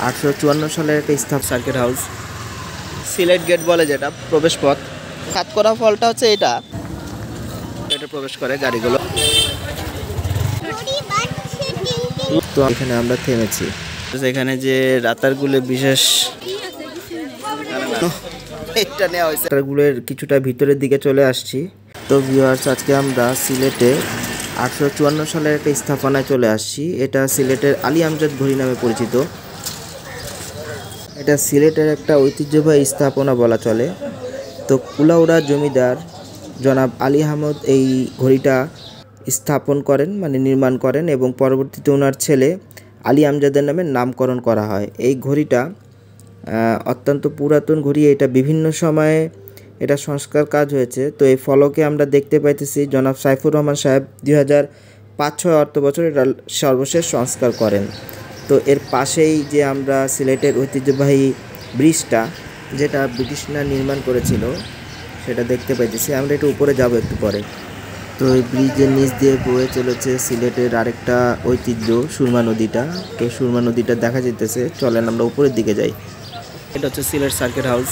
1854 সালের একটা স্থাপনা সার্কিট হাউস, সিলেট গেট বলে যেটা প্রবেশ পথ। সাতকরা ফলটা হচ্ছে এটা প্রবেশ করে গাড়িগুলো। তো এখানে আমরা থেমেছি। এখানে যে রাতারগুলের বিশেষ এটা নেওয়া হয়েছে, রাতারগুলের কিছুটা ভিতরের দিকে চলে আসছি। তো ভিউয়ার্স, আজকে আমরা সিলেটে 1854 সালের একটা স্থাপনায় চলে আসছি। এটা সিলেটের আলী আমজাদ ঘড়ি নামে পরিচিত। এটা সিলেটের একটা ঐতিহ্যবাহী স্থাপনা বলা চলে। তো কুলাউড়া জমিদার জনাব আলী আহমদ এই ঘড়িটা স্থাপন করেন, মানে নির্মাণ করেন, এবং পরবর্তীতে ওনার ছেলে আলী আমজাদের নামে নামকরণ করা হয়। এই ঘড়িটা অত্যন্ত পুরাতন ঘড়ি। এটা বিভিন্ন সময়ে এটা সংস্কার কাজ হয়েছে। তো এই ফলকে আমরা দেখতে পাইতেছি জনাব সাইফুর রহমান সাহেব 2005-06 অর্থ বছর এটা সর্বশেষ সংস্কার করেন। তো এর পাশেই যে আমরা সিলেটের ঐতিহ্যবাহী ব্রিজটা, যেটা ব্রিটিশরা নির্মাণ করেছিল, সেটা দেখতে পাইতেছি। আমরা একটু উপরে যাব একটু পরে। তো এই ব্রিজের নিচ দিয়ে বয়ে চলেছে সিলেটের আরেকটা ঐতিহ্য, সুরমা নদীটা। তো সুরমা নদীটা দেখা যেতেছে। চলেন আমরা উপরের দিকে যাই। এটা হচ্ছে সিলেট সার্কিট হাউস।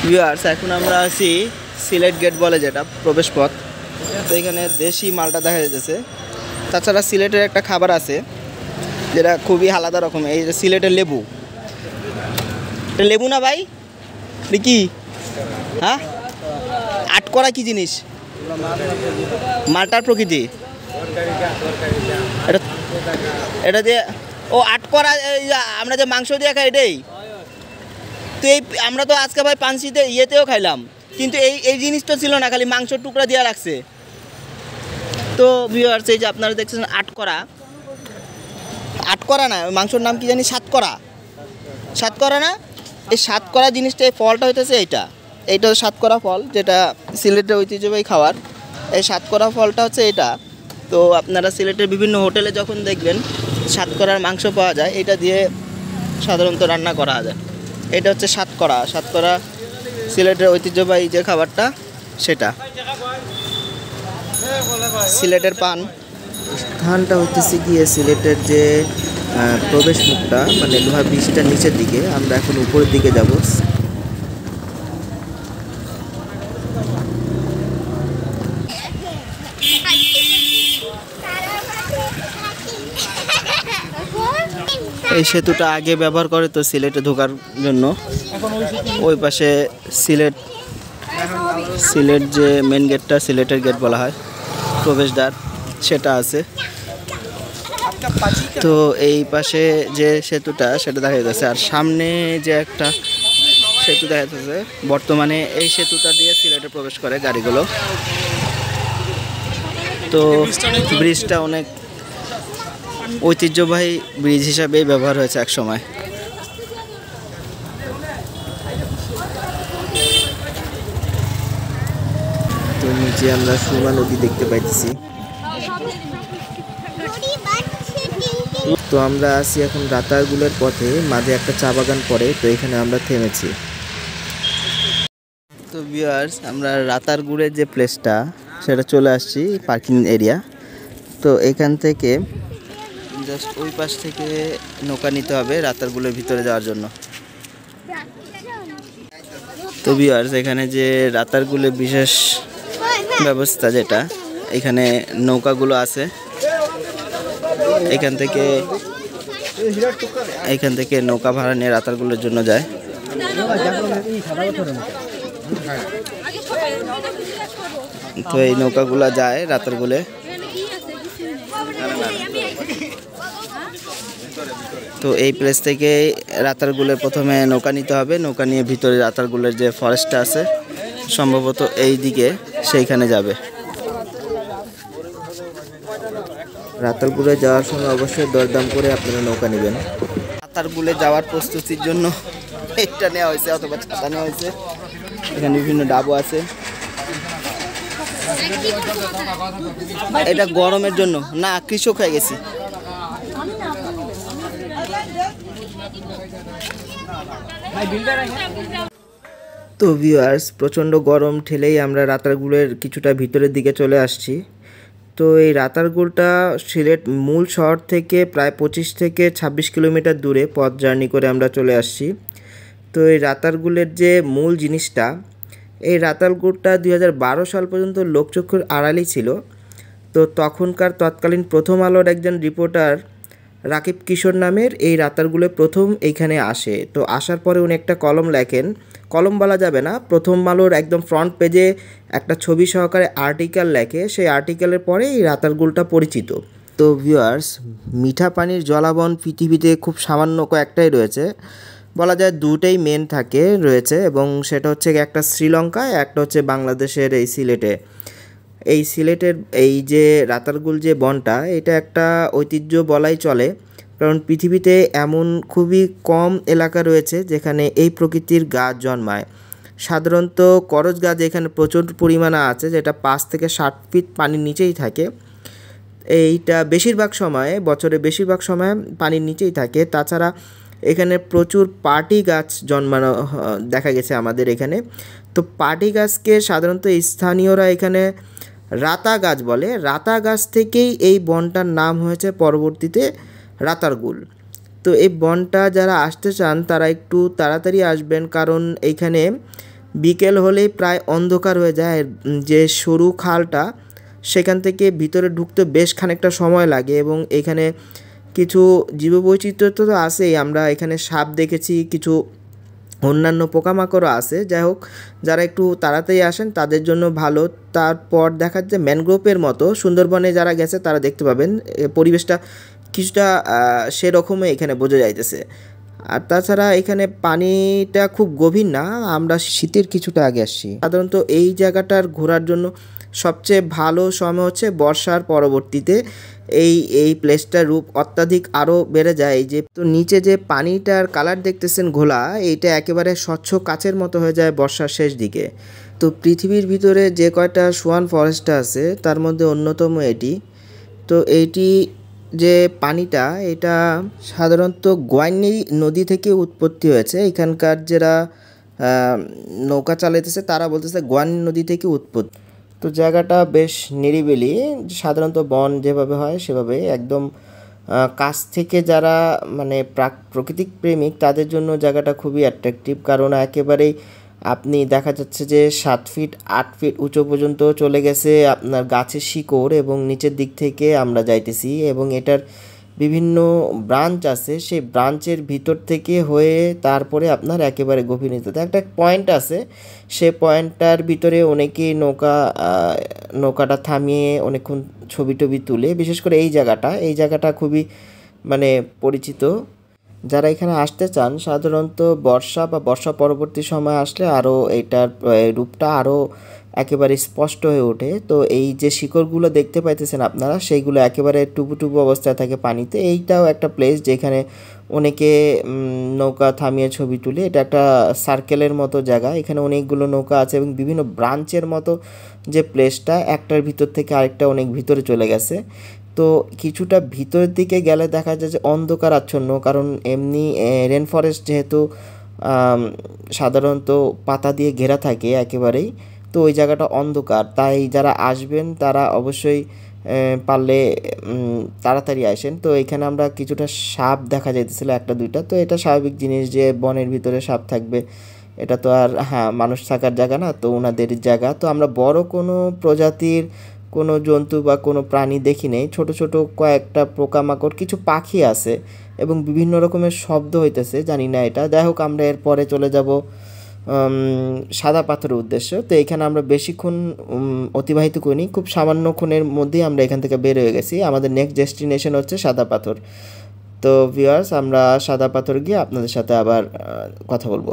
ভিউয়ার্স, এখন আমরা আছি সিলেট গেট বলে যেটা প্রবেশ পথ। তো এখানে দেশি মালটা দেখা যাচ্ছে। তাছাড়া সিলেটের একটা খাবার আছে যেটা খুবই আলাদা রকম, এই যে সিলেটের লেবু। এটা লেবু না ভাই? কি হ্যাঁ? আটকরা কি জিনিস? মালটার প্রকৃতি এটা, এটা দিয়ে ও আটকরা। আমরা যে মাংস দিয়ে খাই এটাই তো। এই আমরা তো আজকে ভাই পানসিতে ইয়েতেও খাইলাম, কিন্তু এই জিনিসটা ছিল না, খালি মাংসর টুকরা দিয়ে রাখছে। তো ভিউয়ার্স, এই যে আপনারা দেখছেন আটকরা, আটকরা না, মাংসর নাম কি জানি, সাতকরা। সাতকরা না, এই সাতকরা জিনিসটা, এই ফলটা হইতেছে এইটা সাতকরা ফল, যেটা সিলেটের ঐতিহ্যবাহী খাবার। এই সাতকরা ফলটা হচ্ছে এটা। তো আপনারা সিলেটের বিভিন্ন হোটেলে যখন দেখবেন সাতকরার মাংস পাওয়া যায়, এটা দিয়ে সাধারণত রান্না করা যায়। এটা হচ্ছে সাতকরা। সাতকরা সিলেটের ঐতিহ্যবাহী যে খাবারটা, সেটা। সিলেটের পান স্থানটা হচ্ছে গিয়ে সিলেটের যে প্রবেশ মুখটা, মানে লোহার ব্রিজটার নিচের দিকে। আমরা এখন উপরের দিকে যাব। এই সেতুটা আগে ব্যবহার করে তো সিলেটে ঢোকার জন্য। ওই পাশে সিলেট যে মেন গেটটা, সিলেটের গেট বলা হয়, প্রবেশদ্বার, সেটা আছে। তো এই পাশে যে সেতুটা, সেটা দেখা যাচ্ছে। আর সামনে যে একটা সেতু দেখা যাচ্ছে, বর্তমানে এই সেতুটা দিয়ে সিলেটে প্রবেশ করে গাড়িগুলো। তো ব্রিজটা অনেক ঐতিহ্যবাহী ব্রিজ হিসাবেই ব্যবহার হয়েছে এক সময়। তো নিচে আমরা সুরমা নদী দেখতে পাইতেছি। তো আমরা আছি এখন রাতারগুলের পথে, মাঝে একটা চা বাগান পড়ে। তো এখানে আমরা থেমেছি। তো ভিউয়ার্স, আমরা রাতারগুলের যে প্লেসটা, সেটা চলে আসছি, পার্কিং এরিয়া। তো এখান থেকে জাস্ট ওই পাশ থেকে নৌকা নিতে হবে রাতারগুলের ভিতরে যাওয়ার জন্য। তো ভিউয়ার্স, এখানে যে রাতারগুলের বিশেষ ব্যবস্থা, যেটা এখানে নৌকাগুলো আছে, এখান থেকে নৌকা ভাড়া নিয়ে রাতারগুলের জন্য যায়। তো এই নৌকাগুলো যায় রাতারগুলে। তো এই প্লেস থেকে রাতারগুলের প্রথমে নৌকা নিতে হবে। নৌকা নিয়ে ভিতরে রাতারগুলের যে ফরেস্টটা আছে, সম্ভবত এই দিকে, সেইখানে যাবে। রাতারগুলে যাওয়ার সময় অবশ্যই দরদাম করে আপনারা নৌকা নেবেন। রাতারগুলে যাওয়ার প্রস্তুতির জন্য এটা নেওয়া হয়েছে, অথবা ছাতা নেওয়া হয়েছে। এখানে বিভিন্ন ডাবু আছে। এটা গরমের জন্য না, কৃষক হয়ে গেছি। তো ভিউয়ার্স, প্রচণ্ড গরম ঠেলেই আমরা রাতারগুলের কিছুটা ভিতরের দিকে চলে আসছি। তো এই রাতারগুলটা সিলেট মূল শহর থেকে প্রায় 25 থেকে 26 কিলোমিটার দূরে পথ জার্নি করে আমরা চলে আসছি। তো এই রাতারগুলের যে মূল জিনিসটা, এই রাতারগুলটা 2012 সাল পর্যন্ত লোকচক্ষুর আড়ালেই ছিল। তো তখনকার তৎকালীন প্রথম আলোর একজন রিপোর্টার রাকিব কিশোর নামের এই রাতারগুলে প্রথম এইখানে আসে। তো আসার পরে উনি একটা কলম লেখেন, কলম বলা যাবে না, প্রথম আলোর একদম ফ্রন্ট পেজে একটা ছবি সহকারে আর্টিকেল লেখে। সেই আর্টিকেলের পরে এই রাতারগুলটা পরিচিত। তো ভিউয়ার্স, মিঠা পানির জলাবন পৃথিবীতে খুব সামান্য কয়েকটাই রয়েছে, বলা যায় দুটোই মেন রয়েছে, এবং সেটা হচ্ছে একটা শ্রীলঙ্কায়, একটা হচ্ছে বাংলাদেশের এই সিলেটে। এই সিলেটের এই যে রাতারগুল যে বনটা, এটা একটা ঐতিহ্য বলাই চলে, কারণ পৃথিবীতে এমন খুবই কম এলাকা রয়েছে যেখানে এই প্রকৃতির গাছ জন্মায়। সাধারণত করজ গাছ এখানে প্রচুর পরিমাণে আছে, যেটা 5 থেকে 7 ফিট পানির নিচেই থাকে। এইটা বেশিরভাগ সময়ে, বছরে বেশিরভাগ সময় পানির নিচেই থাকে। তাছাড়া এখানে প্রচুর পার্টি গাছ জন্মানো দেখা গেছে আমাদের এখানে। তো পার্টি গাছকে সাধারণত স্থানীয়রা এখানে রাতা গাছ বলে। রাতা গাছ থেকেই এই বনটার নাম হয়েছে পরবর্তীতে রাতারগুল। তো এই বনটা যারা আসতে চান তারা একটু তাড়াতাড়ি আসবেন, কারণ এইখানে বিকেল হলেই প্রায় অন্ধকার হয়ে যায়। যে সরু খালটা, সেখান থেকে ভিতরে ঢুকতে বেশ খানিকটা সময় লাগে, এবং এখানে কিছু জীববৈচিত্র্য তো আছেই। আমরা এখানে সাপ দেখেছি, কিছু অন্যান্য পোকামাকড়ও আছে। যাই হোক, যারা একটু তাড়াতাড়ি আসেন তাদের জন্য ভালো। তারপর দেখা যায় ম্যানগ্রোভের মতো সুন্দরবনে যারা গেছে তারা দেখতে পাবেন পরিবেশটা কিছুটা সেরকমই এখানে বোঝা যাইতেছে। আর তাছাড়া এখানে পানিটা খুব গভীর না, আমরা শীতের কিছুটা আগে আসছি। সাধারণত এই জায়গাটার ঘোরার জন্য সবচেয়ে ভালো সময় হচ্ছে বর্ষার পরবর্তীতে। এই প্লেসটার রূপ অত্যাধিক আরও বেড়ে যায়। এই যে তো নিচে যে পানিটার কালার দেখতেছেন ঘোলা, এইটা একেবারে স্বচ্ছ কাচের মতো হয়ে যায় বর্ষার শেষ দিকে। তো পৃথিবীর ভিতরে যে কয়টা সোয়ান ফরেস্ট আছে তার মধ্যে অন্যতম এটি। তো এইটি যে পানিটা, এটা সাধারণত গোয়াইনি নদী থেকে উৎপত্তি হয়েছে। এখানকার যারা নৌকা চালাইতেছে তারা বলতেছে গোয়াইনি নদী থেকে উৎপত্তি। তো জায়গাটা বেশ নিরিবিলি, সাধারণত বন যেভাবে হয় সেভাবে একদম কাছ থেকে যারা মানে প্রাকৃতিক প্রেমিক তাদের জন্য জায়গাটা খুবই অ্যাট্রাকটিভ, কারণ একেবারেই আপনি দেখা যাচ্ছে যে 7 ফিট 8 ফিট উঁচু পর্যন্ত চলে গেছে আপনার গাছের শিকড়, এবং নিচের দিক থেকে আমরা যাইতেছি, এবং এটার বিভিন্ন ব্রাঞ্চ আছে। সেই ব্রাঞ্চের ভিতর থেকে হয়ে তারপরে আপনার একেবারে গভীরতাতে একটা পয়েন্ট আছে। সে পয়েন্টটার ভিতরে অনেকেই নৌকাটা থামিয়ে অনেকক্ষণ ছবি টবি তুলে। বিশেষ করে এই জায়গাটা খুবই মানে পরিচিত। যারা এখানে আসতে চান সাধারণত বর্ষা বা বর্ষা পরবর্তী সময় আসলে আরও এইটার রূপটা আরও একেবারে স্পষ্ট হয়ে ওঠে। তো এই যে শিকড়গুলো দেখতে পাইতেছেন আপনারা, সেইগুলো একেবারে টুপু টুপু অবস্থায় থাকে পানিতে। এইটাও একটা প্লেস যেখানে অনেকে নৌকা থামিয়ে ছবি তুলে। এটা একটা সার্কেলের মতো জায়গা, এখানে অনেকগুলো নৌকা আছে, এবং বিভিন্ন ব্রাঞ্চের মতো যে প্লেসটা, একটার ভিতর থেকে আরেকটা অনেক ভিতরে চলে গেছে। তো কিছুটা ভিতরের দিকে গেলে দেখা যায় যে অন্ধকার আচ্ছন্ন, কারণ এমনি রেন ফরেস্ট যেহেতু সাধারণত পাতা দিয়ে ঘেরা থাকে একেবারেই, তো ওই জায়গাটা অন্ধকার। তাই যারা আসবেন তারা অবশ্যই পারলে তাড়াতাড়ি আসেন। তো এখানে আমরা কিছুটা সাপ দেখা যাইতেছিল, একটা দুইটা। তো এটা স্বাভাবিক জিনিস যে বনের ভিতরে সাপ থাকবে, এটা তো আর মানুষ থাকার জায়গা না, তো ওনাদের জায়গা। তো আমরা বড় কোনো প্রজাতির কোনো জন্তু বা কোনো প্রাণী দেখি নেই। ছোট ছোট কয়েকটা পোকামাকড়, কিছু পাখি আছে, এবং বিভিন্ন রকমের শব্দ হইতেছে, জানি না এটা। যাই হোক, আমরা এরপরে চলে যাব সাদা পাথরের উদ্দেশ্য। তো এখানে আমরা বেশিক্ষণ অতিবাহিত করিনি, খুব সামান্যক্ষণের মধ্যেই আমরা এখান থেকে বের হয়ে গেছি। আমাদের নেক্সট ডেস্টিনেশন হচ্ছে সাদা পাথর। তো ভিউয়ার্স, আমরা সাদা পাথর গিয়ে আপনাদের সাথে আবার কথা বলবো।